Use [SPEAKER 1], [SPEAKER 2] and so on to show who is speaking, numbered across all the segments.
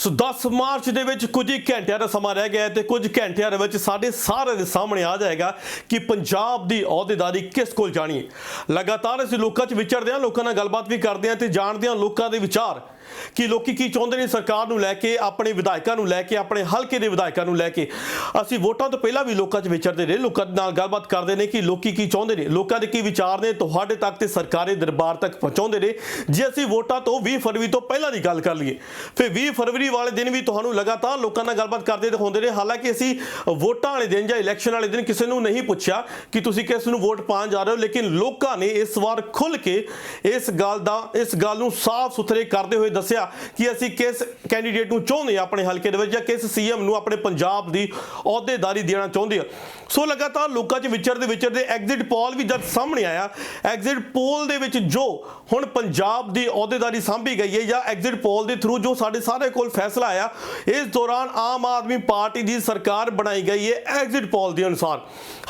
[SPEAKER 1] ਸੋ 10 March ਦੇ ਵਿੱਚ ਕੁਝ ਹੀ ਘੰਟਿਆਂ ਦਾ ਸਮਾਂ ਰਹਿ ਗਿਆ ਤੇ ਕੁਝ ਘੰਟਿਆਂ ਦੇ ਵਿੱਚ ਸਾਡੇ ਸਾਰਿਆਂ ਦੇ ਸਾਹਮਣੇ ਆ ਜਾਏਗਾ ਕਿ ਪੰਜਾਬ ਦੀ ਅਹੁਦੇਦਾਰੀ ਕਿਸ ਕੋਲ ਜਾਣੀ ਹੈ। ਲਗਾਤਾਰ ਅਸੀਂ ਲੋਕਾਂ 'ਚ ਵਿਚਰਦੇ ਹਾਂ, ਲੋਕਾਂ ਨਾਲ ਗੱਲਬਾਤ ਵੀ ਕਰਦੇ ਹਾਂ ਤੇ ਜਾਣਦੇ ਹਾਂ ਲੋਕਾਂ ਦੇ ਵਿਚਾਰ ਕਿ ਲੋਕੀ ਕੀ ਚਾਹੁੰਦੇ ਨੇ ਸਰਕਾਰ ਨੂੰ ਲੈ ਕੇ, ਆਪਣੇ ਵਿਧਾਇਕਾਂ ਨੂੰ ਲੈ ਕੇ, ਆਪਣੇ ਹਲਕੇ ਦੇ ਵਿਧਾਇਕਾਂ ਨੂੰ ਲੈ ਕੇ। ਅਸੀਂ ਵੋਟਾਂ ਤੋਂ ਪਹਿਲਾਂ ਵੀ ਲੋਕਾਂ 'ਚ ਵਿਚਰਦੇ ਰਹੇ, ਲੋਕਾਂ ਨਾਲ ਗੱਲਬਾਤ ਕਰਦੇ ਨੇ ਕਿ ਲੋਕੀ ਕੀ ਚਾਹੁੰਦੇ ਨੇ, ਲੋਕਾਂ ਦੇ ਕੀ ਵਿਚਾਰ ਨੇ, ਤੁਹਾਡੇ ਤੱਕ ਤੇ ਸਰਕਾਰੀ ਦਰਬਾਰ ਤੱਕ ਪਹੁੰਚਾਉਂਦੇ ਨੇ। ਜੇ ਅਸੀਂ ਵੋਟਾਂ ਤੋਂ 20 ਫਰਵਰੀ ਤੋਂ ਪਹਿਲਾਂ ਦੀ ਗੱਲ ਕਰ ਲਈਏ, ਫਿਰ 20 ਫਰਵਰੀ ਵਾਲੇ ਦਿਨ ਵੀ ਤੁਹਾਨੂੰ ਲਗਾਤਾਰ ਲੋਕਾਂ ਨਾਲ ਗੱਲਬਾਤ ਕਰਦੇ ਦਿਖਾਉਂਦੇ ਰਹੇ। ਹਾਲਾਂਕਿ ਅਸੀਂ ਵੋਟਾਂ ਵਾਲੇ ਦਿਨ ਜਾਂ ਇਲੈਕਸ਼ਨ ਵਾਲੇ ਦਿਨ ਕਿਸੇ ਨੂੰ ਨਹੀਂ ਪੁੱਛਿਆ ਕਿ ਤੁਸੀਂ ਕਿਸ ਨੂੰ ਵੋਟ ਪਾਉਣ ਜਾ ਰਹੇ ਹੋ, ਲੇਕਿਨ ਲੋਕਾਂ ਨੇ ਇਸ ਵਾਰ ਖੁੱਲ੍ਹ ਕੇ ਇਸ ਗੱਲ ਨੂੰ ਸਾਫ਼ ਸੁਥਰੇ ਕਰਦੇ ਹੋਏ ਦੱਸਿਆ ਕਿ ਅਸੀਂ ਕਿਸ ਕੈਂਡੀਡੇਟ ਨੂੰ ਚਾਹੁੰਦੇ ਹਾਂ ਆਪਣੇ ਹਲਕੇ ਦੇ ਵਿੱਚ, ਜਾਂ ਕਿਸ ਸੀਐਮ ਨੂੰ ਆਪਣੇ ਪੰਜਾਬ ਦੀ ਅਹੁਦੇਦਾਰੀ ਦੇਣਾ ਚਾਹੁੰਦੇ ਆ। ਸੋ ਲਗਾਤਾਰ ਲੋਕਾਂ 'ਚ ਵਿਚਰਦੇ ਐਗਜ਼ਿਟ ਪੋਲ ਵੀ ਜਦ ਸਾਹਮਣੇ ਆਇਆ, ਐਗਜ਼ਿਟ ਪੋਲ ਦੇ ਵਿੱਚ ਜੋ ਹੁਣ ਪੰਜਾਬ ਦੀ ਅਹੁਦੇਦਾਰੀ ਸਾਂਭੀ ਗਈ ਹੈ ਜਾਂ ਐਗਜ਼ਿਟ ਪੋਲ ਦੇ ਥਰੂ ਜੋ ਸਾਡੇ ਸਾਰੇ ਕੋਲ ਫੈਸਲਾ ਆਇਆ, ਇਸ ਦੌਰਾਨ ਆਮ ਆਦਮੀ ਪਾਰਟੀ ਦੀ ਸਰਕਾਰ ਬਣਾਈ ਗਈ ਹੈ ਐਗਜ਼ਿਟ ਪੋਲ ਦੇ ਅਨੁਸਾਰ।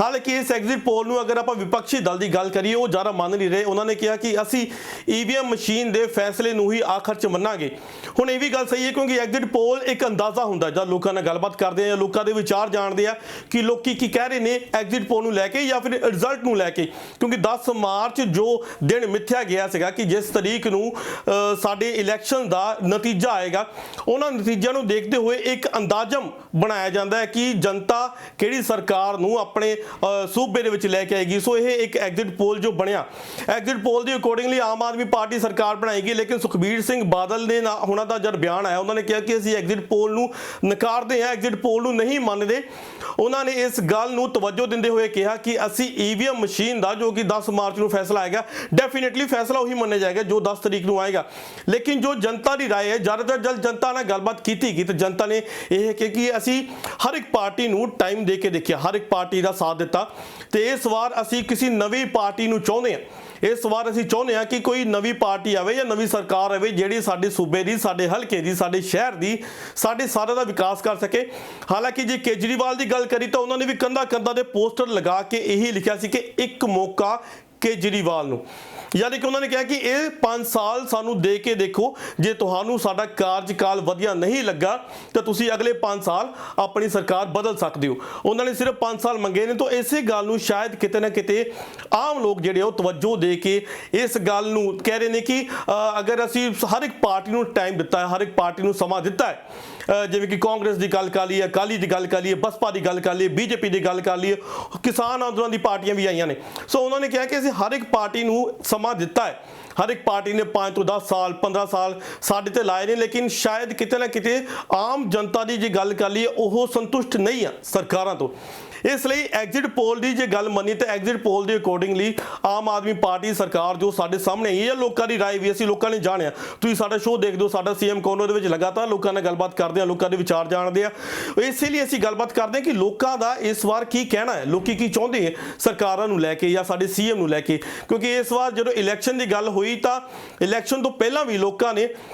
[SPEAKER 1] ਹਾਲਾਂਕਿ ਇਸ ਐਗਜ਼ਿਟ ਪੋਲ ਨੂੰ ਅਗਰ ਆਪਾਂ ਵਿਪਕਸ਼ੀ ਦਲ ਦੀ ਗੱਲ ਕਰੀਏ, ਉਹ ਜ਼ਿਆਦਾ ਮੰਨ ਨਹੀਂ ਰਹੇ। ਉਹਨਾਂ ਨੇ ਕਿਹਾ ਕਿ ਅਸੀਂ ਈਵੀਐਮ ਮਸ਼ੀਨ ਦੇ ਫੈਸਲੇ ਨੂੰ ਹੀ ਆਖਰ 'ਚ ਮੰਨਾਂਗੇ। ਹੁਣ ਇਹ ਵੀ ਗੱਲ ਸਹੀ ਹੈ, ਕਿਉਂਕਿ ਐਗਜ਼ਿਟ ਪੋਲ ਇੱਕ ਅੰਦਾਜ਼ਾ ਹੁੰਦਾ ਜਦ ਲੋਕਾਂ ਨਾਲ ਗੱਲਬਾਤ ਕਰਦੇ ਆ ਜਾਂ ਲੋਕਾਂ ਦੇ ਵਿਚਾਰ ਜਾਣਦੇ ਆ ਕਿ ਲੋਕੀ ਕੀ ਕਹਿ ਰਹੇ ਨੇ ਐਗਜ਼ਿਟ ਪੋਲ ਨੂੰ ਲੈ ਕੇ ਜਾਂ ਫਿਰ ਰਿਜ਼ਲਟ ਨੂੰ ਲੈ ਕੇ। ਕਿਉਂਕਿ 10 ਮਾਰਚ ਜੋ ਦਿਨ ਮਿੱਥਿਆ ਗਿਆ ਸੀਗਾ ਕਿ ਜਿਸ ਤਰੀਕ ਨੂੰ ਸਾਡੇ ਇਲੈਕਸ਼ਨ ਦਾ ਨਤੀਜਾ ਆਏਗਾ, ਉਹਨਾਂ ਨਤੀਜਿਆਂ ਨੂੰ ਦੇਖਦੇ ਹੋਏ ਇੱਕ ਅੰਦਾਜ਼ਮ ਬਣਾਇਆ ਜਾਂਦਾ ਹੈ ਕਿ ਜਨਤਾ ਕਿਹੜੀ ਸਰਕਾਰ ਨੂੰ ਆਪਣੇ ਸੂਬੇ ਦੇ ਵਿੱਚ ਲੈ ਕੇ ਆਏਗੀ। ਸੋ ਇਹ ਇੱਕ ਐਗਜ਼ਿਟ ਪੋਲ ਜੋ ਬਣਿਆ, ਐਗਜ਼ਿਟ ਪੋਲ ਦੇ ਅਕੋਰਡਿੰਗਲੀ ਆਮ ਆਦਮੀ ਪਾਰਟੀ ਸਰਕਾਰ ਬਣਾਏਗੀ। ਲੇਕਿਨ ਸੁਖਬੀਰ ਸਿੰਘ ਬਾਦਲ ਨੇ ਉਹਨਾਂ ਦਾ ਜਦ ਬਿਆਨ ਆਇਆ, ਉਹਨਾਂ ਨੇ ਕਿਹਾ ਕਿ ਅਸੀਂ ਐਗਜ਼ਿਟ ਪੋਲ ਨੂੰ ਨਕਾਰਦੇ ਹਾਂ, ਐਗਜ਼ਿਟ ਪੋਲ ਨੂੰ ਨਹੀਂ ਮੰਨਦੇ। ਉਹਨਾਂ ਨੇ ਇਸ ਗੱਲ ਨੂੰ ਤਵੱਜੋ ਦਿੰਦੇ ਹੋਏ ਕਿਹਾ ਕਿ ਅਸੀਂ ਈਵੀਐਮ ਮਸ਼ੀਨ ਦਾ ਜੋ ਕਿ 10 ਮਾਰਚ ਨੂੰ ਫੈਸਲਾ ਆਏਗਾ, ਡੈਫੀਨੇਟਲੀ ਫੈਸਲਾ ਉਹੀ ਮੰਨਿਆ ਜਾਏਗਾ ਜੋ 10 ਤਰੀਕ ਨੂੰ ਆਏਗਾ। ਲੇਕਿਨ ਜੋ ਜਨਤਾ ਦੀ ਰਾਏ ਹੈ, ਜ਼ਿਆਦਾਤਰ ਜਦ ਜਨਤਾ ਨਾਲ ਗੱਲਬਾਤ ਕੀਤੀ ਗਈ ਤਾਂ ਜਨਤਾ ਨੇ ਇਹ ਕਿਹਾ ਕਿ ਅਸੀਂ ਹਰ ਇੱਕ ਪਾਰਟੀ ਨੂੰ ਟਾਈਮ ਦੇ ਕੇ ਦੇਖਿਆ, ਹਰ ਇੱਕ ਪਾਰਟੀ ਦਾ ਸਾਥ ਦਿੱਤਾ ਤੇ ਇਸ ਵਾਰ ਅਸੀਂ ਕਿਸੇ ਨਵੀਂ ਪਾਰਟੀ ਨੂੰ ਚਾਹੁੰਦੇ ਹਾਂ। ਇਸ ਵਾਰ ਅਸੀਂ ਚਾਹੁੰਦੇ ਹਾਂ ਕਿ ਕੋਈ ਨਵੀਂ ਪਾਰਟੀ ਆਵੇ ਜਾਂ ਨਵੀਂ ਸਰਕਾਰ ਆਵੇ ਜਿਹੜੀ ਸਾਡੇ ਸੂਬੇ ਦੀ, ਸਾਡੇ ਹਲਕੇ ਦੀ, ਸਾਡੇ ਸ਼ਹਿਰ ਦੀ, ਸਾਡੇ ਸਾਰਿਆਂ ਦਾ ਵਿਕਾਸ ਕਰ ਸਕੇ। ਹਾਲਾਂਕਿ ਜੇ ਕੇਜਰੀਵਾਲ ਦੀ ਗੱਲ ਕਰੀ ਤਾਂ ਉਹਨਾਂ ਨੇ ਵੀ ਕੰਧਾਂ ਦੇ ਪੋਸਟਰ ਲਗਾ ਕੇ ਇਹੀ ਲਿਖਿਆ ਸੀ ਕਿ ਇੱਕ ਮੌਕਾ ਕੇਜਰੀਵਾਲ ਨੂੰ। ਯਾਨੀ ਕਿ ਉਹਨਾਂ ਨੇ ਕਿਹਾ ਕਿ ਇਹ 5 ਸਾਲ ਸਾਨੂੰ ਦੇ ਕੇ ਦੇਖੋ, ਜੇ ਤੁਹਾਨੂੰ ਸਾਡਾ ਕਾਰਜਕਾਲ ਵਧੀਆ ਨਹੀਂ ਲੱਗਾ ਤਾਂ ਤੁਸੀਂ ਅਗਲੇ 5 ਸਾਲ ਆਪਣੀ ਸਰਕਾਰ ਬਦਲ ਸਕਦੇ ਹੋ। ਉਹਨਾਂ ਨੇ ਸਿਰਫ 5 ਸਾਲ ਮੰਗੇ ਨੇ। ਤਾਂ ਇਸੇ ਗੱਲ ਨੂੰ ਸ਼ਾਇਦ ਕਿਤੇ ਨਾ ਕਿਤੇ ਆਮ ਲੋਕ ਜਿਹੜੇ ਉਹ ਤਵੱਜੋ ਦੇ ਕੇ ਇਸ ਗੱਲ ਨੂੰ ਕਹਿ ਰਹੇ ਨੇ ਕਿ ਅਗਰ ਅਸੀਂ ਹਰ ਇੱਕ ਪਾਰਟੀ ਨੂੰ ਟਾਈਮ ਦਿੱਤਾ ਹੈ, ਹਰ ਇੱਕ ਪਾਰਟੀ ਨੂੰ ਸਮਾਂ ਦਿੱਤਾ ਹੈ, ਜਿਵੇਂ ਕਿ ਕਾਂਗਰਸ ਦੀ ਗੱਲ ਕਰ ਲਈਏ, ਅਕਾਲੀ ਦੀ ਗੱਲ ਕਰ ਲਈਏ, ਬਸਪਾ ਦੀ ਗੱਲ ਕਰ ਲਈਏ, ਬੀਜੇਪੀ ਦੀ ਗੱਲ ਕਰ ਲਈਏ, ਕਿਸਾਨ ਅੰਦੋਲਨ ਦੀ ਪਾਰਟੀਆਂ ਵੀ ਆਈਆਂ ਨੇ। ਸੋ ਉਹਨਾਂ ਨੇ ਕਿਹਾ ਕਿ ਅਸੀਂ ਹਰ ਇੱਕ ਪਾਰਟੀ ਨੂੰ ਸਮਾਂ ਦਿੱਤਾ ਹੈ, ਹਰ ਇੱਕ ਪਾਰਟੀ ਨੇ 5 ਤੋਂ 10 ਸਾਲ 15 ਸਾਲ ਸਾਡੇ ਤੇ ਲਾਏ ਨੇ। ਲੇਕਿਨ ਸ਼ਾਇਦ ਕਿਤੇ ਨਾ ਕਿਤੇ ਆਮ ਜਨਤਾ ਦੀ ਜੇ ਗੱਲ ਕਰ ਲਈਏ, ਉਹ ਸੰਤੁਸ਼ਟ ਨਹੀਂ ਆ ਸਰਕਾਰਾਂ ਤੋਂ। ਇਸ ਲਈ ਐਗਜ਼ਿਟ ਪੋਲ ਦੀ ਜੇ ਗੱਲ ਮੰਨੀ ਤਾਂ ਐਗਜ਼ਿਟ ਪੋਲ ਦੇ ਅਕੋਰਡਿੰਗਲੀ ਆਮ ਆਦਮੀ ਪਾਰਟੀ ਸਰਕਾਰ ਜੋ ਸਾਡੇ ਸਾਹਮਣੇ ਆਈ ਹੈ, ਲੋਕਾਂ ਦੀ ਰਾਏ ਵੀ ਅਸੀਂ ਲੋਕਾਂ ਨੇ ਜਾਣਿਆ। ਤੁਸੀਂ ਸਾਡਾ ਸ਼ੋਅ ਦੇਖਦੇ ਹੋ, ਸਾਡਾ ਸੀਐਮ ਕੋਰਨਰ ਦੇ ਵਿੱਚ ਲਗਾਤਾਰ ਲੋਕਾਂ ਨਾਲ ਗੱਲਬਾਤ ਕਰਦੇ ਆ, ਲੋਕਾਂ ਦੇ ਵਿਚਾਰ ਜਾਣਦੇ ਆ। ਇਸੇ ਲਈ ਅਸੀਂ ਗੱਲਬਾਤ ਕਰਦੇ ਹਾਂ ਕਿ ਲੋਕਾਂ ਦਾ ਇਸ ਵਾਰ ਕੀ ਕਹਿਣਾ ਹੈ, ਲੋਕੀ ਕੀ ਚਾਹੁੰਦੇ ਹੈ ਸਰਕਾਰਾਂ ਨੂੰ ਲੈ ਕੇ ਜਾਂ ਸਾਡੇ ਸੀਐਮ ਨੂੰ ਲੈ ਕੇ। ਕਿਉਂਕਿ ਇਸ ਵਾਰ ਜਦੋਂ ਇਲੈਕਸ਼ਨ ਦੀ ਗੱਲ ਹੋਈ ਤਾਂ ਇਲੈਕਸ਼ਨ ਤੋਂ ਪਹਿਲਾਂ ਵੀ ਲੋਕਾਂ ਨੇ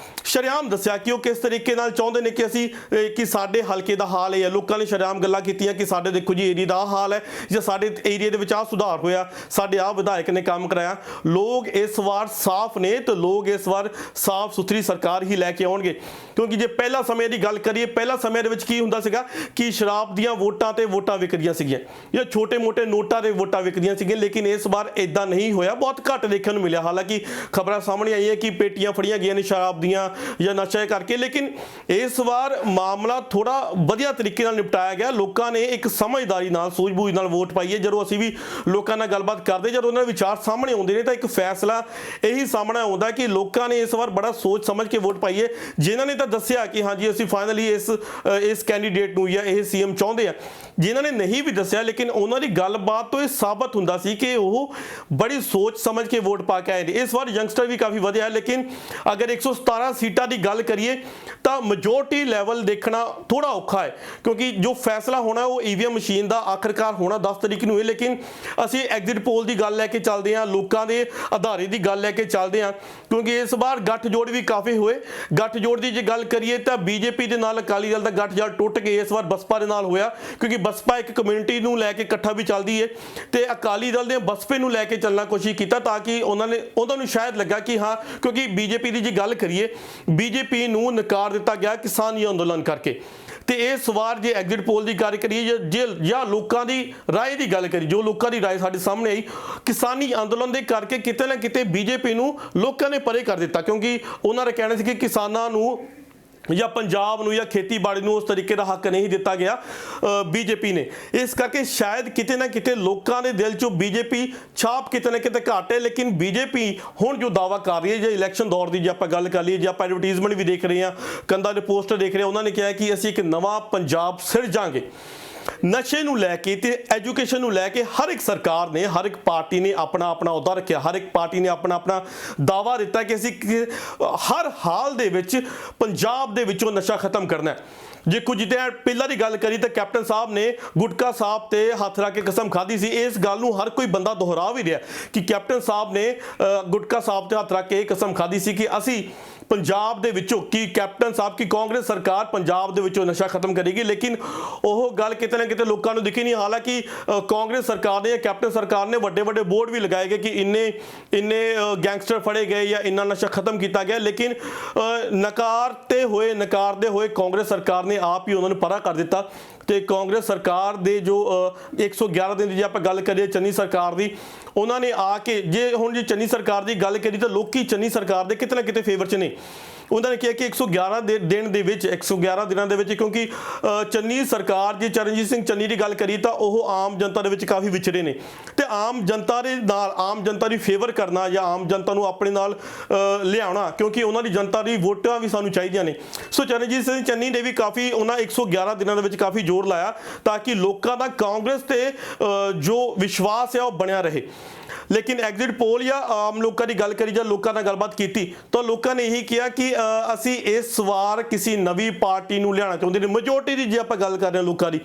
[SPEAKER 1] ਸ਼ਰੇਆਮ ਦੱਸਿਆ ਕਿ ਉਹ ਕਿਸ ਤਰੀਕੇ ਨਾਲ ਚਾਹੁੰਦੇ ਨੇ ਕਿ ਅਸੀਂ ਕਿ ਸਾਡੇ ਹਲਕੇ ਦਾ ਹਾਲ ਇਹ ਹੈ। ਲੋਕਾਂ ਨੇ ਸ਼ਰੇਆਮ ਗੱਲਾਂ ਕੀਤੀਆਂ ਕਿ ਸਾਡੇ ਦੇਖੋ ਜੀ ਏਰੀਆ ਦਾ ਹਾਲ ਹੈ, ਜਾਂ ਸਾਡੇ ਏਰੀਆ ਦੇ ਵਿੱਚ ਆਹ ਸੁਧਾਰ ਹੋਇਆ, ਸਾਡੇ ਆਹ ਵਿਧਾਇਕ ਨੇ ਕੰਮ ਕਰਾਇਆ। ਲੋਕ ਇਸ ਵਾਰ ਸਾਫ਼ ਨੇ ਤੇ ਲੋਕ ਇਸ ਵਾਰ ਸਾਫ਼ ਸੁਥਰੀ ਸਰਕਾਰ ਹੀ ਲੈ ਕੇ ਆਉਣਗੇ। ਕਿਉਂਕਿ ਜੇ ਪਹਿਲਾ ਸਮੇਂ ਦੀ ਗੱਲ ਕਰੀਏ, ਪਹਿਲਾ ਸਮੇਂ ਦੇ ਵਿੱਚ ਕੀ ਹੁੰਦਾ ਸੀਗਾ ਕਿ ਸ਼ਰਾਬ ਦੀਆਂ ਵੋਟਾਂ ਤੇ ਵੋਟਾਂ ਵਿਕਦੀਆਂ ਸੀਗੀਆਂ ਜਾਂ ਛੋਟੇ-ਮੋਟੇ ਨੋਟਾਂ ਦੇ ਵੋਟਾਂ ਵਿਕਦੀਆਂ ਸੀਗੀਆਂ। ਲੇਕਿਨ ਇਸ ਵਾਰ ਇਦਾਂ ਨਹੀਂ ਹੋਇਆ, ਬਹੁਤ ਘੱਟ ਦੇਖਣ ਨੂੰ ਮਿਲਿਆ। ਹਾਲਾਂਕਿ ਖਬਰਾਂ ਸਾਹਮਣੇ ਆਈਆਂ ਕਿ ਪੇਟੀਆਂ ਫੜੀਆਂ ਗਈਆਂ ਨੇ ਸ਼ਰਾਬ ਦੀਆਂ ਜਾਂ ਨਸ਼ੇ ਕਰਕੇ, ਲੇਕਿਨ ਇਸ ਵਾਰ ਮਾਮਲਾ ਥੋੜਾ ਵਧੀਆ ਤਰੀਕੇ ਨਾਲ ਨਿਪਟਾਇਆ ਗਿਆ। ਲੋਕਾਂ ਨੇ ਇੱਕ ਸਮਝਦਾਰੀ ਨਾਲ, ਸੂਝ-ਬੂਝ ਨਾਲ ਵੋਟ ਪਾਈ ਹੈ। ਜਦੋਂ ਅਸੀਂ ਵੀ ਲੋਕਾਂ ਨਾਲ ਗੱਲਬਾਤ ਕਰਦੇ, ਜਦੋਂ ਉਹਨਾਂ ਦੇ ਵਿਚਾਰ ਸਾਹਮਣੇ ਆਉਂਦੇ ਨੇ ਤਾਂ ਇੱਕ ਫੈਸਲਾ ਇਹੀ ਸਾਹਮਣੇ ਆਉਂਦਾ ਕਿ ਲੋਕਾਂ ਨੇ ਇਸ ਵਾਰ ਬੜਾ ਸੋਚ ਸਮਝ ਕੇ ਵੋਟ ਪਾਈ ਹੈ। ਜਿਨ੍ਹਾਂ ਨੇ ਤਾਂ ਦੱਸਿਆ ਕਿ ਹਾਂਜੀ ਅਸੀਂ ਫਾਈਨਲੀ ਇਸ ਕੈਂਡੀਡੇਟ ਨੂੰ ਜਾਂ ਇਹ ਸੀਐਮ ਚਾਹੁੰਦੇ ਆ, ਜਿਨ੍ਹਾਂ ਨੇ ਨਹੀਂ ਵੀ ਦੱਸਿਆ ਲੇਕਿਨ ਉਹਨਾਂ ਦੀ ਗੱਲਬਾਤ ਤੋਂ ਇਹ ਸਾਬਤ ਹੁੰਦਾ ਸੀ ਕਿ ਉਹ ਬੜੀ ਸੋਚ ਸਮਝ ਕੇ ਵੋਟ ਪਾ ਕੇ ਆਏ ਨੇ। ਇਸ ਵਾਰ ਯੰਗਸਟਰ ਵੀ ਕਾਫੀ ਵਧੀਆ ਹੈ, ਲੇਕਿਨ ਅਗਰ 117 ਸੀਟਾਂ ਦੀ ਗੱਲ ਕਰੀਏ ਤਾਂ ਮੈਜੋਰਟੀ ਲੈਵਲ ਦੇਖਣਾ ਥੋੜਾ ਔਖਾ ਹੈ, ਕਿਉਂਕਿ ਜੋ ਫੈਸਲਾ ਹੋਣਾ ਉਹ ਈਵੀਐਮ ਮਸ਼ੀਨ ਦਾ ਆਖਰਕਾਰ ਹੋਣਾ 10 ਤਰੀਕ ਨੂੰ ਹੈ, ਲੇਕਿਨ ਅਸੀਂ ਐਗਜ਼ਿਟ ਪੋਲ ਦੀ ਗੱਲ ਲੈ ਕੇ ਚੱਲਦੇ ਹਾਂ, ਲੋਕਾਂ ਦੇ ਆਧਾਰੇ ਦੀ ਗੱਲ ਲੈ ਕੇ ਚੱਲਦੇ ਹਾਂ, ਕਿਉਂਕਿ ਇਸ ਵਾਰ ਗੱਠਜੋੜ ਵੀ ਕਾਫੀ ਹੋਏ। ਗੱਠਜੋੜ ਦੀ ਜੇ ਗੱਲ ਕਰੀਏ ਤਾਂ ਬੀਜੇਪੀ ਦੇ ਨਾਲ ਅਕਾਲੀ ਦਲ ਦਾ ਗੱਠਜੋੜ ਟੁੱਟ ਕੇ ਇਸ ਵਾਰ ਬਸਪਾ ਦੇ ਨਾਲ ਹੋਇਆ, ਕਿਉਂਕਿ ਬਸਪਾ ਇੱਕ ਕਮਿਊਨਿਟੀ ਨੂੰ ਲੈ ਕੇ ਇਕੱਠਾ ਵੀ ਚੱਲਦੀ ਹੈ ਤੇ ਅਕਾਲੀ ਦਲ ਨੇ ਬਸਪੇ ਨੂੰ ਲੈ ਕੇ ਚੱਲਣਾ ਕੋਸ਼ਿਸ਼ ਕੀਤਾ ਤਾਂ ਕਿ ਉਹਨਾਂ ਨੂੰ ਸ਼ਾਇਦ ਲੱਗਾ ਕਿ ਹਾਂ, ਕਿਉਂਕਿ ਬੀਜੇਪੀ ਦੀ ਜੇ ਗੱਲ ਕਰੀਏ, ਬੀਜੇਪੀ ਨੂੰ ਨਕਾਰ ਦਿੱਤਾ ਗਿਆ ਕਿਸਾਨੀ ਅੰਦੋਲਨ ਕਰਕੇ। ਤੇ ਇਸ ਵਾਰ ਜੇ ਐਗਜ਼ਿਟ ਪੋਲ ਦੀ ਗੱਲ ਕਰੀਏ ਜਾਂ ਲੋਕਾਂ ਦੀ ਰਾਏ ਦੀ ਗੱਲ ਕਰੀ, ਜੋ ਲੋਕਾਂ ਦੀ ਰਾਏ ਸਾਡੇ ਸਾਹਮਣੇ ਆਈ, ਕਿਸਾਨੀ ਅੰਦੋਲਨ ਦੇ ਕਰਕੇ ਕਿਤੇ ਨਾ ਕਿਤੇ ਬੀਜੇਪੀ ਨੂੰ ਲੋਕਾਂ ਨੇ ਪਰੇ ਕਰ ਦਿੱਤਾ, ਕਿਉਂਕਿ ਉਹਨਾਂ ਦਾ ਕਹਿਣਾ ਸੀ ਕਿ ਕਿਸਾਨਾਂ ਨੂੰ ਜਾਂ ਪੰਜਾਬ ਨੂੰ ਜਾਂ ਖੇਤੀਬਾੜੀ ਨੂੰ ਉਸ ਤਰੀਕੇ ਦਾ ਹੱਕ ਨਹੀਂ ਦਿੱਤਾ ਗਿਆ ਬੀਜੇਪੀ ਨੇ। ਇਸ ਕਰਕੇ ਸ਼ਾਇਦ ਕਿਤੇ ਨਾ ਕਿਤੇ ਲੋਕਾਂ ਦੇ ਦਿਲ 'ਚੋਂ ਬੀਜੇਪੀ ਛਾਪ ਕਿਤੇ ਨਾ ਕਿਤੇ ਘੱਟ ਹੈ। ਲੇਕਿਨ ਬੀਜੇਪੀ ਹੁਣ ਜੋ ਦਾਅਵਾ ਕਰ ਰਹੀ ਹੈ, ਜੇ ਇਲੈਕਸ਼ਨ ਦੌਰ ਦੀ ਜੇ ਆਪਾਂ ਗੱਲ ਕਰ ਲਈਏ, ਜੇ ਆਪਾਂ ਐਡਵਰਟੀਜ਼ਮੈਂਟ ਵੀ ਦੇਖ ਰਹੇ ਹਾਂ, ਕੰਧਾਂ ਦੇ ਪੋਸਟਰ ਦੇਖ ਰਹੇ ਹਾਂ, ਉਹਨਾਂ ਨੇ ਕਿਹਾ ਕਿ ਅਸੀਂ ਇੱਕ ਨਵਾਂ ਪੰਜਾਬ ਸਿਰਜਾਂਗੇ। ਨਸ਼ੇ ਨੂੰ ਲੈ ਕੇ ਤੇ ਐਜੂਕੇਸ਼ਨ ਨੂੰ ਲੈ ਕੇ ਹਰ ਇੱਕ ਸਰਕਾਰ ਨੇ, ਹਰ ਇੱਕ ਪਾਰਟੀ ਨੇ ਆਪਣਾ ਅਹੁਦਾ ਰੱਖਿਆ, ਹਰ ਇੱਕ ਪਾਰਟੀ ਨੇ ਆਪਣਾ ਦਾਅਵਾ ਦਿੱਤਾ ਕਿ ਅਸੀਂ ਹਰ ਹਾਲ ਦੇ ਵਿੱਚ ਪੰਜਾਬ ਦੇ ਵਿੱਚੋਂ ਨਸ਼ਾ ਖਤਮ ਕਰਨਾ ਹੈ। ਜੇ ਕੁਝ ਦਿਨ ਪਹਿਲਾਂ ਦੀ ਗੱਲ ਕਰੀ ਤਾਂ ਕੈਪਟਨ ਸਾਹਿਬ ਨੇ ਗੁਟਕਾ ਸਾਹਿਬ ਤੇ ਹੱਥ ਰੱਖ ਕੇ ਕਸਮ ਖਾਧੀ ਸੀ। ਇਸ ਗੱਲ ਨੂੰ ਹਰ ਕੋਈ ਬੰਦਾ ਦੁਹਰਾ ਵੀ ਰਿਹਾ ਕਿ ਕੈਪਟਨ ਸਾਹਿਬ ਨੇ ਗੁਟਕਾ ਸਾਹਿਬ ਤੇ ਹੱਥ ਰੱਖ ਕੇ ਕਸਮ ਖਾਧੀ ਸੀ ਕਿ ਅਸੀਂ ਪੰਜਾਬ ਦੇ ਵਿੱਚੋਂ, ਕਿ ਕੈਪਟਨ ਸਾਹਿਬ ਕੀ ਕਾਂਗਰਸ ਸਰਕਾਰ ਪੰਜਾਬ ਦੇ ਵਿੱਚੋਂ ਨਸ਼ਾ ਖਤਮ ਕਰੇਗੀ। ਲੇਕਿਨ ਉਹ ਗੱਲ ਕਿਤੇ ਨਾ ਕਿਤੇ ਲੋਕਾਂ ਨੂੰ ਦਿਖੀ ਨਹੀਂ। ਹਾਲਾਂਕਿ ਕਾਂਗਰਸ ਸਰਕਾਰ ਨੇ ਜਾਂ ਕੈਪਟਨ ਸਰਕਾਰ ਨੇ ਵੱਡੇ ਬੋਰਡ ਵੀ ਲਗਾਏ ਗਏ ਕਿ ਇੰਨੇ ਗੈਂਗਸਟਰ ਫੜੇ ਗਏ ਜਾਂ ਇੰਨਾ ਨਸ਼ਾ ਖਤਮ ਕੀਤਾ ਗਿਆ, ਲੇਕਿਨ ਨਕਾਰਦੇ ਹੋਏ ਕਾਂਗਰਸ ਸਰਕਾਰ ਨੇ ਆਪ ਹੀ ਉਹਨਾਂ ਨੂੰ ਪਰਾ ਕਰ ਦਿੱਤਾ। ਤੇ ਕਾਂਗਰਸ ਸਰਕਾਰ ਦੇ ਜੋ 111 ਦਿਨ ਦੀ ਜੇ ਆਪਾਂ ਗੱਲ ਕਰੀਏ ਚੰਨੀ ਸਰਕਾਰ ਦੀ, ਉਹਨਾਂ ਨੇ ਆ ਕੇ ਜੇ ਚੰਨੀ ਸਰਕਾਰ ਦੀ ਗੱਲ ਕਰੀ ਤਾਂ ਲੋਕੀ ਚੰਨੀ ਸਰਕਾਰ ਦੇ ਕਿਤੇ ਨਾ ਕਿਤੇ ਫੇਵਰ 'ਚ ਨੇ। ਉਹਨਾਂ ਨੇ ਕਿਹਾ ਕਿ 111 ਦਿਨ ਦੇ ਵਿੱਚ 111 ਦਿਨਾਂ ਦੇ ਵਿੱਚ, ਕਿਉਂਕਿ ਚੰਨੀ ਸਰਕਾਰ, ਜੇ ਚਰਨਜੀਤ ਸਿੰਘ ਚੰਨੀ ਦੀ ਗੱਲ ਕਰੀ ਤਾਂ ਉਹ ਆਮ ਜਨਤਾ ਦੇ ਵਿੱਚ ਕਾਫੀ ਵਿਛੜੇ ਨੇ ਤੇ ਆਮ ਜਨਤਾ ਦੇ ਨਾਲ, ਆਮ ਜਨਤਾ ਦੀ ਫੇਵਰ ਕਰਨਾ ਜਾਂ ਆਮ ਜਨਤਾ ਨੂੰ ਆਪਣੇ ਨਾਲ ਲਿਆਉਣਾ, ਕਿਉਂਕਿ ਉਹਨਾਂ ਦੀ ਜਨਤਾ ਦੀ ਵੋਟਾਂ ਵੀ ਸਾਨੂੰ ਚਾਹੀਦੀਆਂ ਨੇ। ਸੋ ਚਰਨਜੀਤ ਸਿੰਘ ਚੰਨੀ ਨੇ ਵੀ ਕਾਫੀ ਉਹਨਾਂ 111 ਦਿਨਾਂ ਦੇ ਵਿੱਚ ਕਾਫੀ ਜ਼ੋਰ ਲਾਇਆ ਤਾਂ ਕਿ ਲੋਕਾਂ ਦਾ ਕਾਂਗਰਸ ਤੇ ਜੋ ਵਿਸ਼ਵਾਸ ਹੈ ਉਹ ਬਣਿਆ ਰਹੇ। ਲੇਕਿਨ ਐਗਜ਼ਿਟ ਪੋਲ ਜਾਂ ਆਮ ਲੋਕਾਂ ਦੀ ਗੱਲ ਕਰੀ ਜਾਂ ਲੋਕਾਂ ਨਾਲ ਗੱਲਬਾਤ ਕੀਤੀ ਤਾਂ ਲੋਕਾਂ ਨੇ ਇਹੀ ਕਿਹਾ ਕਿ ਅਸੀਂ ਇਸ ਵਾਰ ਕਿਸੇ ਨਵੀਂ ਪਾਰਟੀ ਨੂੰ ਲਿਆਉਣਾ ਚਾਹੁੰਦੇ ਨੇ। ਮੈਜੋਰਟੀ ਦੀ ਜੇ ਆਪਾਂ ਗੱਲ ਕਰ ਰਹੇ ਹਾਂ ਲੋਕਾਂ ਦੀ,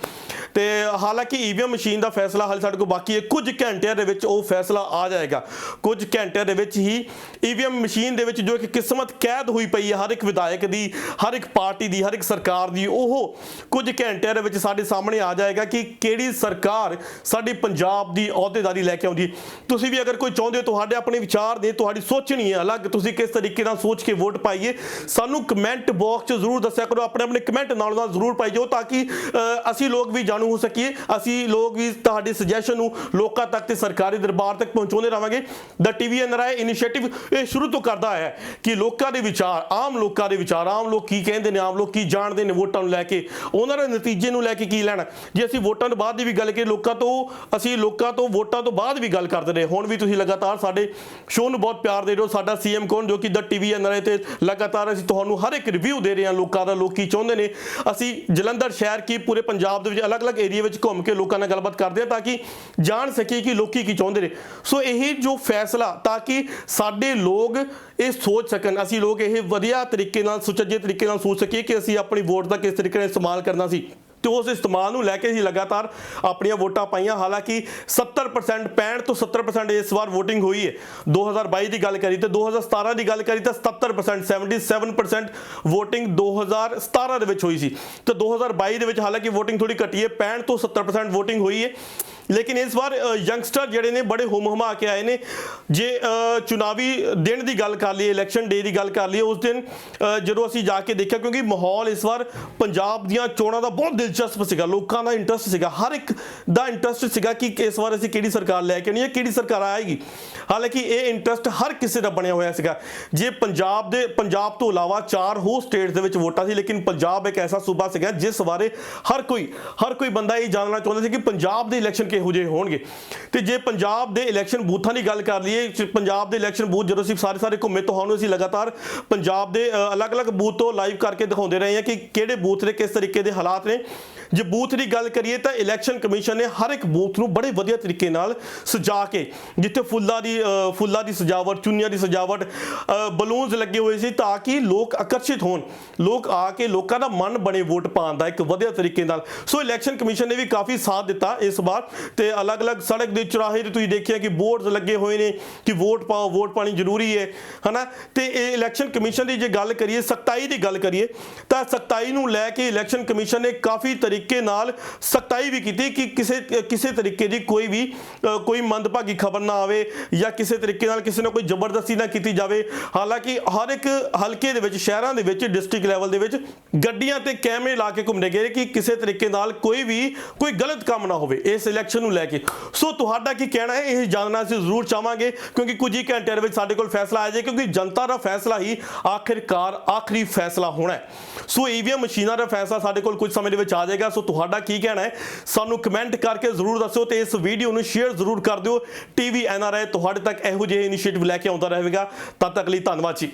[SPEAKER 1] ਤੇ ਹਾਲਾਂਕਿ ਈਵੀਐਮ ਮਸ਼ੀਨ ਦਾ ਫੈਸਲਾ ਹਾਲੇ ਸਾਡੇ ਕੋਲ ਬਾਕੀ ਹੈ। ਕੁਝ ਘੰਟਿਆਂ ਦੇ ਵਿੱਚ ਉਹ ਫੈਸਲਾ ਆ ਜਾਏਗਾ। ਕੁਝ ਘੰਟਿਆਂ ਦੇ ਵਿੱਚ ਹੀ ਈਵੀਐਮ ਮਸ਼ੀਨ ਦੇ ਵਿੱਚ ਜੋ ਇੱਕ ਕਿਸਮਤ ਕੈਦ ਹੋਈ ਪਈ ਹੈ ਹਰ ਇੱਕ ਵਿਧਾਇਕ ਦੀ, ਹਰ ਇੱਕ ਪਾਰਟੀ ਦੀ, ਹਰ ਇੱਕ ਸਰਕਾਰ ਦੀ, ਉਹ ਕੁਝ ਘੰਟਿਆਂ ਦੇ ਵਿੱਚ ਸਾਡੇ ਸਾਹਮਣੇ ਆ ਜਾਏਗਾ ਕਿ ਕਿਹੜੀ ਸਰਕਾਰ ਸਾਡੀ ਪੰਜਾਬ ਦੀ ਅਹੁਦੇਦਾਰੀ ਲੈ ਕੇ ਆਉਂਦੀ। ਤੁਸੀਂ ਵੀ ਅਗਰ ਕੋਈ ਚਾਹੁੰਦੇ ਹੋ, ਤੁਹਾਡੇ ਆਪਣੇ ਵਿਚਾਰ ਨੇ, ਤੁਹਾਡੀ ਸੋਚਣੀ ਹੈ ਅਲੱਗ, ਤੁਸੀਂ ਕਿਸ ਤਰੀਕੇ ਨਾਲ ਸੋਚ ਕੇ ਵੋਟ ਪਾਈਏ, ਸਾਨੂੰ ਕਮੈਂਟ ਬਾਕਸ 'ਚ ਜ਼ਰੂਰ ਦੱਸਿਆ ਕਰੋ। ਆਪਣੇ ਕਮੈਂਟ ਨਾਲ ਜ਼ਰੂਰ ਪਾਈ ਜਾਓ ਤਾਂ ਕਿ ਅਸੀਂ ਲੋਕ ਵੀ ਜਾਣੂ ਹੋ ਸਕੀਏ, ਅਸੀਂ ਲੋਕ ਵੀ ਤੁਹਾਡੇ ਸੁਜੈਸ਼ਨ ਨੂੰ ਲੋਕਾਂ ਤੱਕ ਤੇ ਸਰਕਾਰੀ ਦਰਬਾਰ ਤੱਕ ਪਹੁੰਚਾਉਂਦੇ ਰਹਾਂਗੇ। ਦਾ TVNRI ਇਨੀਸ਼ੀਏਟਿਵ ਇਹ ਸ਼ੁਰੂ ਤੋਂ ਕਰਦਾ ਹੈ ਕਿ ਲੋਕਾਂ ਦੇ ਵਿਚਾਰ, ਆਮ ਲੋਕਾਂ ਦੇ ਵਿਚਾਰ, ਆਮ ਲੋਕ ਕੀ ਕਹਿੰਦੇ ਨੇ, ਆਮ ਲੋਕ ਕੀ ਜਾਣਦੇ ਨੇ ਵੋਟਾਂ ਨੂੰ ਲੈ ਕੇ, ਉਹਨਾਂ ਦੇ ਨਤੀਜੇ ਨੂੰ ਲੈ ਕੇ ਕੀ ਲੈਣਾ। ਜੇ ਅਸੀਂ ਵੋਟਾਂ ਤੋਂ ਬਾਅਦ ਦੀ ਵੀ ਗੱਲ ਕਰੀਏ, ਅਸੀਂ ਲੋਕਾਂ ਤੋਂ ਵੋਟਾਂ ਤੋਂ ਬਾਅਦ ਵੀ ਗੱਲ ਕਰਦੇ ਰਹੇ। ਹੁਣ ਵੀ ਤੁਸੀਂ ਲਗਾਤਾਰ ਸਾਡੇ ਸ਼ੋਅ ਨੂੰ ਬਹੁਤ ਪਿਆਰ ਦੇ ਰਹੇ ਹੋ। ਸਾਡਾ CM ਕੌਣ, ਜੋ ਕਿ ਦਾ TVNRI ਤੇ ਲਗਾਤਾਰ ਅਸੀਂ ਤੁਹਾਨੂੰ ਹਰ ਇੱਕ ਰਿਵਿਊ ਦੇ ਰਹੇ ਹਾਂ ਲੋਕਾਂ ਦਾ, ਲੋਕ ਕੀ ਚਾਹੁੰਦੇ ਨੇ। ਅਸੀਂ ਜਲੰਧਰ ਸ਼ਹਿਰ ਕੀ ਪੂਰੇ ਪੰਜਾਬ ਦੇ ਵਿੱਚ ਅਲੱਗ-ਅਲੱਗ ਏਰੀਆ ਵਿੱਚ ਘੁੰਮ ਕੇ ਲੋਕਾਂ ਨਾਲ ਗੱਲਬਾਤ ਕਰਦੇ ਹਾਂ ਤਾਂ ਕਿ ਜਾਣ ਸਕੀਏ ਕਿ ਲੋਕੀ ਕੀ ਚਾਹੁੰਦੇ ਨੇ। ਸੋ ਇਹ ਜੋ ਫੈਸਲਾ, ਤਾਂ ਕਿ ਸਾਡੇ ਲੋਕ ਇਹ ਸੋਚ ਸਕਣ, ਅਸੀਂ ਲੋਕ ਇਹ ਵਧੀਆ ਤਰੀਕੇ ਨਾਲ, ਸੁਚੱਜੇ ਤਰੀਕੇ ਨਾਲ ਸੋਚ ਸਕੀਏ ਕਿ ਅਸੀਂ ਆਪਣੀ ਵੋਟ ਦਾ ਕਿਸ ਤਰੀਕੇ ਨਾਲ ਇਸਤੇਮਾਲ ਕਰਨਾ ਸੀ। ਤੇ ਉਸ ਇਸਤੇਮਾਲ ਨੂੰ ਲੈ ਕੇ ਅਸੀਂ ਲਗਾਤਾਰ ਆਪਣੀਆਂ ਵੋਟਾਂ ਪਾਈਆਂ। ਹਾਲਾਂਕਿ 70% 65 ਤੋਂ 70% ਇਸ ਵਾਰ ਵੋਟਿੰਗ ਹੋਈ ਹੈ। 2022 ਦੀ ਗੱਲ ਕਰੀ ਤੇ 2017 ਦੀ ਗੱਲ ਕਰੀ ਤਾਂ 77% 77% ਵੋਟਿੰਗ 2017 ਦੇ ਵਿੱਚ ਹੋਈ ਸੀ ਤੇ 2022 ਦੇ ਵਿੱਚ ਹਾਲਾਂਕਿ ਵੋਟਿੰਗ ਥੋੜੀ ਘਟੀ ਹੈ, 65 ਤੋਂ 70% ਵੋਟਿੰਗ ਹੋਈ ਹੈ। ਲੇਕਿਨ ਇਸ ਵਾਰ ਯੰਗਸਟਰ ਜਿਹੜੇ ਨੇ ਬੜੇ ਹੁਮ-ਹੁਮਾ ਕੇ ਆਏ ਨੇ। ਜੇ ਚੁਣਾਵੀ ਦਿਨ ਦੀ ਗੱਲ ਕਰ ਲਈਏ, ਇਲੈਕਸ਼ਨ ਡੇ ਦੀ ਗੱਲ ਕਰ ਲਈਏ, ਉਸ ਦਿਨ ਜਦੋਂ ਅਸੀਂ ਜਾ ਕੇ ਦੇਖਿਆ, ਕਿਉਂਕਿ ਮਾਹੌਲ ਇਸ ਵਾਰ ਪੰਜਾਬ ਦੀਆਂ ਚੋਣਾਂ ਦਾ ਬਹੁਤ ਦਿਲਚਸਪ ਸੀਗਾ, ਲੋਕਾਂ ਦਾ ਇੰਟਰਸਟ ਸੀਗਾ, ਹਰ ਇੱਕ ਦਾ ਇੰਟਰਸਟ ਸੀਗਾ ਕਿ ਇਸ ਵਾਰ ਅਸੀਂ ਕਿਹੜੀ ਸਰਕਾਰ ਲੈ ਕੇ ਆਉਣੀ ਹੈ, ਕਿਹੜੀ ਸਰਕਾਰ ਆਏਗੀ। ਹਾਲਾਂਕਿ ਇਹ ਇੰਟਰਸਟ ਹਰ ਕਿਸੇ ਦਾ ਬਣਿਆ ਹੋਇਆ ਸੀਗਾ। ਜੇ ਪੰਜਾਬ ਤੋਂ ਇਲਾਵਾ 4 ਹੋਰ ਸਟੇਟਸ ਦੇ ਵਿੱਚ ਵੋਟਾਂ ਸੀ, ਲੇਕਿਨ ਪੰਜਾਬ ਇੱਕ ਐਸਾ ਸੂਬਾ ਸੀਗਾ ਜਿਸ ਬਾਰੇ ਹਰ ਕੋਈ ਬੰਦਾ ਇਹ ਜਾਣਨਾ ਚਾਹੁੰਦਾ ਸੀ ਕਿ ਪੰਜਾਬ ਦੇ ਇਲੈਕਸ਼ਨ ਕਿਹੋ ਜਿਹੇ ਹੋਣਗੇ। ਤੇ ਜੇ ਪੰਜਾਬ ਦੇ ਇਲੈਕਸ਼ਨ ਬੂਥਾਂ ਦੀ ਗੱਲ ਕਰ ਲਈਏ, ਪੰਜਾਬ ਦੇ ਇਲੈਕਸ਼ਨ ਬੂਥ ਜਦੋਂ ਅਸੀਂ ਸਾਰੇ ਘੁੰਮੇ, ਤੁਹਾਨੂੰ ਅਸੀਂ ਲਗਾਤਾਰ ਪੰਜਾਬ ਦੇ ਅਲੱਗ-ਅਲੱਗ ਬੂਥ ਤੋਂ ਲਾਈਵ ਕਰਕੇ ਦਿਖਾਉਂਦੇ ਰਹੇ ਹਾਂ ਕਿ ਕਿਹੜੇ ਬੂਥ ਦੇ ਕਿਸ ਤਰੀਕੇ ਦੇ ਹਾਲਾਤ ਨੇ। ਜੇ ਬੂਥ ਦੀ ਗੱਲ ਕਰੀਏ ਤਾਂ ਇਲੈਕਸ਼ਨ ਕਮਿਸ਼ਨ ਨੇ ਹਰ ਇੱਕ ਬੂਥ ਨੂੰ ਬੜੇ ਵਧੀਆ ਤਰੀਕੇ ਨਾਲ ਸਜਾ ਕੇ, ਜਿੱਥੇ ਫੁੱਲਾਂ ਦੀ ਸਜਾਵਟ, ਚੁੰਨੀਆਂ ਦੀ ਸਜਾਵਟ, ਬਲੂਨਸ ਲੱਗੇ ਹੋਏ ਸੀ ਤਾਂ ਕਿ ਲੋਕ ਆਕਰਸ਼ਿਤ ਹੋਣ, ਲੋਕ ਆ ਕੇ ਲੋਕਾਂ ਦਾ ਮਨ ਬਣੇ ਵੋਟ ਪਾਉਣ ਦਾ ਇੱਕ ਵਧੀਆ ਤਰੀਕੇ ਨਾਲ। ਸੋ ਇਲੈਕਸ਼ਨ ਕਮਿਸ਼ਨ ਨੇ ਵੀ ਕਾਫੀ ਸਾਥ ਦਿੱਤਾ ਇਸ ਵਾਰ। ਤੇ ਅਲੱਗ-ਅਲੱਗ ਸੜਕ ਦੇ ਚੁਰਾਹੇ ਤੇ ਤੁਸੀਂ ਦੇਖਿਆ ਕਿ ਬੋਰਡਸ ਲੱਗੇ ਹੋਏ ਨੇ ਕਿ ਵੋਟ ਪਾਓ, ਵੋਟ ਪਾਣੀ ਜ਼ਰੂਰੀ ਹੈ ਹਨਾ। ਤੇ ਇਹ ਇਲੈਕਸ਼ਨ ਕਮਿਸ਼ਨ ਦੀ ਜੇ ਗੱਲ ਕਰੀਏ, ਸਖਤਾਈ ਦੀ ਗੱਲ ਕਰੀਏ ਤਾਂ ਸਖਤਾਈ ਨੂੰ ਲੈ ਕੇ ਇਲੈਕਸ਼ਨ ਕਮਿਸ਼ਨ ਨੇ ਕਾਫੀ ਤਰੀਕੇ ਨਾਲ ਸਖਤਾਈ ਵੀ ਕੀਤੀ ਕਿ ਕਿਸੇ ਤਰੀਕੇ ਦੀ ਕੋਈ ਮੰਦਭਾਗੀ ਖਬਰ ਨਾ ਆਵੇ ਜਾਂ ਕਿਸੇ ਤਰੀਕੇ ਨਾਲ ਕਿਸੇ ਨੂੰ ਕੋਈ ਜ਼ਬਰਦਸਤੀ ਨਾ ਕੀਤੀ ਜਾਵੇ। ਹਾਲਾਂਕਿ ਹਰ ਇੱਕ ਹਲਕੇ ਦੇ ਵਿੱਚ, ਸ਼ਹਿਰਾਂ ਦੇ ਵਿੱਚ, ਡਿਸਟ੍ਰਿਕਟ ਲੈਵਲ ਦੇ ਵਿੱਚ ਗੱਡੀਆਂ ਤੇ ਕੈਮਰੇ ਲਾ ਕੇ ਘੁੰਮਦੇ ਗਏ ਕਿ ਕਿਸੇ ਤਰੀਕੇ ਨਾਲ ਕੋਈ ਗਲਤ ਕੰਮ ਨਾ ਹੋਵੇ ਇਸ ਇਲੈਕਸ਼ਨ ਨੂੰ ਲੈ ਕੇ। ਸੋ ਤੁਹਾਡਾ ਕੀ ਕਹਿਣਾ ਹੈ, ਇਹ ਜਾਣਨਾ ਅਸੀਂ ਜ਼ਰੂਰ ਚਾਹਾਂਗੇ ਕਿਉਂਕਿ ਕੁਝ ਹੀ ਘੰਟਿਆਂ ਦੇ ਵਿੱਚ ਸਾਡੇ ਕੋਲ ਫੈਸਲਾ ਆ ਜਾਏ, ਕਿਉਂਕਿ ਜਨਤਾ ਦਾ ਫੈਸਲਾ ਹੀ ਆਖਿਰਕਾਰ ਆਖਰੀ ਫੈਸਲਾ ਹੋਣਾ ਹੈ। ਸੋ ਈਵੀਐਮ ਮਸ਼ੀਨਾਂ ਦਾ ਫੈਸਲਾ ਸਾਡੇ ਕੋਲ ਕੁਝ ਸਮੇਂ ਦੇ ਵਿੱਚ ਆ ਜਾਏਗਾ। ਸੋ ਤੁਹਾਡਾ ਕੀ ਕਹਿਣਾ ਹੈ ਸਾਨੂੰ ਕਮੈਂਟ ਕਰਕੇ ਜ਼ਰੂਰ ਦੱਸਿਓ ਤੇ ਇਸ ਵੀਡੀਓ ਨੂੰ ਸ਼ੇਅਰ ਜ਼ਰੂਰ ਕਰ ਦਿਓ। ਟੀਵੀ NRI ਤੁਹਾਡੇ ਤੱਕ ਇਹੋ ਜਿਹੇ ਇਨੀਸ਼ੀਏਟਿਵ ਲੈ ਕੇ ਆਉਂਦਾ ਰਹੇਗਾ। ਤਦ ਤੱਕ ਲਈ ਧੰਨਵਾਦ ਜੀ।